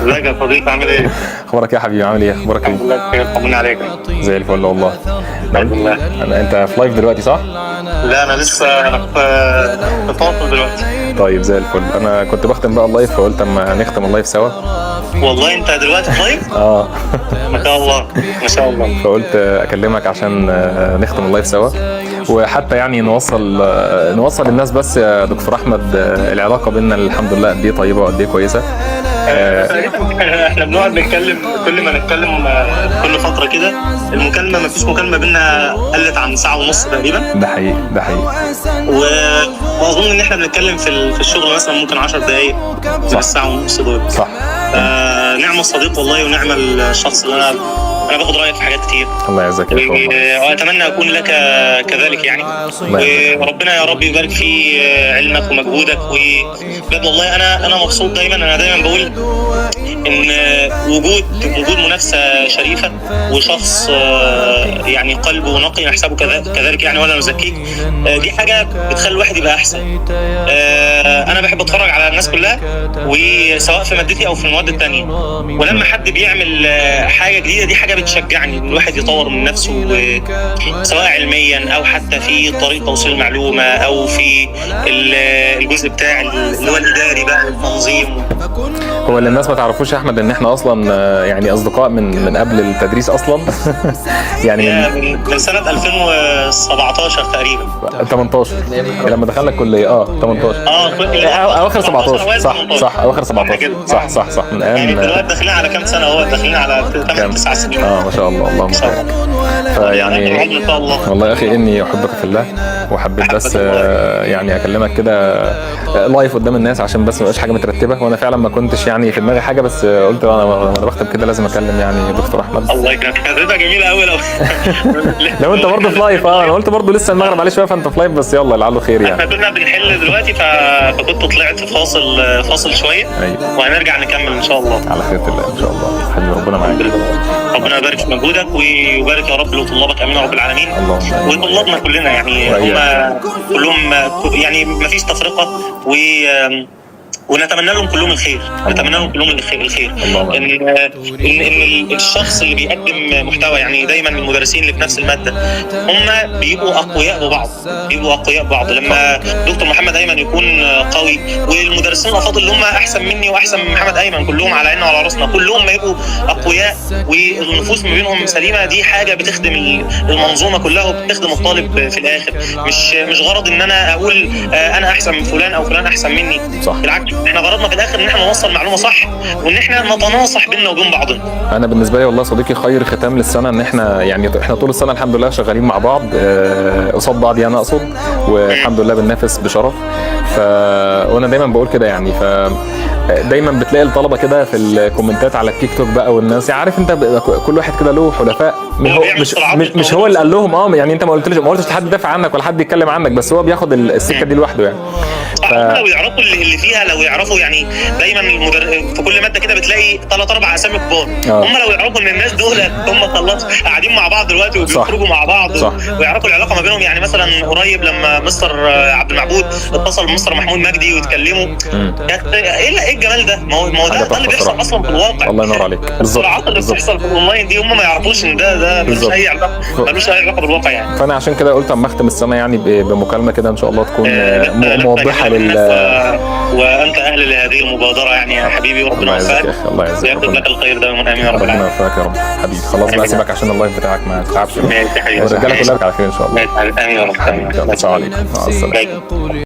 ازيك يا صديقي عامل ايه؟ اخبارك يا حبيبي؟ عامل ايه؟ اخبارك الحمد ايه؟ لله بخير، طمني عليك. زي الفل والله. الحمد لله. انت في لايف دلوقتي صح؟ لا انا لسه في فاصل دلوقتي. طيب زي الفل. انا كنت بختم بقى اللايف فقلت اما نختم اللايف سوا. والله انت دلوقتي في لايف؟ اه ما شاء الله ما شاء الله. فقلت اكلمك عشان نختم اللايف سوا، وحتى يعني نوصل للناس بس يا دكتور احمد العلاقه بيننا الحمد لله قد ايه طيبه وقد ايه كويسه. احنا بنقعد نتكلم، كل ما نتكلم كل فتره كده المكالمه، ما فيش مكالمه بينا قلت عن ساعه ونص تقريبا. ده حقيقي ده حقيقي. واظن ان احنا بنتكلم في الشغل مثلا ممكن 10 دقائق من الساعه ونص دول. صح. نعم الصديق والله، ونعم الشخص اللي انا باخد رايك في حاجات كتير. الله يعزك يا اخويا. واتمنى اكون لك كذلك يعني. وربنا يا رب يبارك في علمك ومجهودك. وبجد والله انا مبسوط دايما. انا دايما بقول ان وجود منافسه شريفه وشخص يعني قلبه نقي نحسبه كذلك يعني، ولا نزكيك، دي حاجه بتخلي الواحد يبقى احسن. انا بحب اتفرج على الناس كلها، وسواء في مادتي او في المواد التانية، ولما حد بيعمل حاجه جديده دي حاجه بتشجعني ان الواحد يطور من نفسه، سواء علميا او حتى في طريقه توصيل المعلومه او في الجزء بتاع اللي هو الاداري بقى، التنظيم. هو اللي الناس ما تعرفوش يا احمد ان احنا اصلا يعني اصدقاء من قبل التدريس اصلا. يعني من سنه 2017 تقريبا. 18 لما دخلنا الكليه. 18 اواخر 17. صح اواخر 17. صح من يعني دلوقتي داخلين على كام سنه؟ هو داخلين على 8 9 سنين. ما شاء الله اللهم بارك. فيعني والله يا اخي اني احبك في الله، وحبيت بس يعني اكلمك كده لايف قدام الناس عشان بس ما يبقاش حاجه مترتبه، وانا فعلا ما كنتش يعني في دماغي حاجه، بس قلت انا بختم كده لازم اكلم يعني دكتور احمد. الله يكرمك، كانت جميله قوي. لو انت برضه في لايف. انا قلت برضه لسه المغرب عليه شويه فانت في لايف، بس يلا لعله خير يعني. احنا كنا بنحل دلوقتي فكنت طلعت فاصل شويه. أيوة. وهنرجع نكمل ان شاء الله على خيرة الله ان شاء الله. حبيبي ربنا معاك. ربنا يبارك في مجهودك ويبارك يا رب لطلابك، امين يا رب العالمين. وطلابنا كلنا يعني هم كلهم يعني ما فيش تفرقه، ونتمنى لهم كلهم الخير. نتمنى لهم كلهم الخير. ان الشخص اللي بيقدم محتوى، يعني دايما المدرسين اللي في نفس الماده هم بيبقوا اقوياء ببعض. لما دكتور محمد ايمن يكون قوي، والمدرسين الافاضل اللي هم احسن مني واحسن من محمد ايمن كلهم على عيننا وعلى راسنا، كلهم ما يبقوا اقوياء والنفوس ما بينهم سليمه، دي حاجه بتخدم المنظومه كلها وبتخدم الطالب في الاخر. مش غرض ان انا اقول انا احسن من فلان او فلان احسن مني. صح. بالعكس، احنا غرضنا في الاخر ان احنا نوصل معلومه صح، وان احنا نتناصح بيننا وبين بعضنا. انا بالنسبه لي والله صديقي خير ختام للسنه ان احنا طول السنه الحمد لله شغالين مع بعض قصاد بعض يعني اقصد، والحمد لله بننافس بشرف. وانا دايما بقول كده يعني. دايما بتلاقي الطلبه كده في الكومنتات على التيك توك بقى والناس، عارف انت كل واحد كده له حلفاء، مش هو اللي قال لهم. يعني انت ما قلتش لحد يدافع عنك ولا حد يتكلم عنك، بس هو بياخد السكه دي لوحده يعني. لو يعرفوا اللي فيها، لو يعرفوا يعني دايما في كل ماده كده بتلاقي 3-4 اسامي كبار. هم لو يعرفوا ان الناس دول هم خلاص قاعدين مع بعض دلوقتي وبيخرجوا مع بعض، ويعرفوا العلاقه ما بينهم. يعني مثلا قريب لما مستر عبد المعبود اتصل بمستر محمود مجدي ويتكلموا، ايه الجمال ده؟ ما هو ده اللي بيحصل اصلا في الواقع. الله ينور عليك. بالظبط. العلاقه اللي بتحصل في الاونلاين دي هم ما يعرفوش ان ده ملوش اي علاقه بالواقع يعني. فانا عشان كده قلت اما اختم السنه يعني بمكالمه كده ان شاء الله تكون موضحه وانت اهل لهذه المبادره يعني يا حبيبي، وربنا يوفقك. الله يعزك. ويكتب لك الخير دائما امين يا رب العالمين. ربنا يوفقك يا رب حبيبي. خلاص بقى سيبك عشان اللايف بتاعك ما تتعبش. ماشي يا حبيبي. والرجاله كلها على خير ان شاء الله. امين يا رب. السلام عليكم. مع السلامه.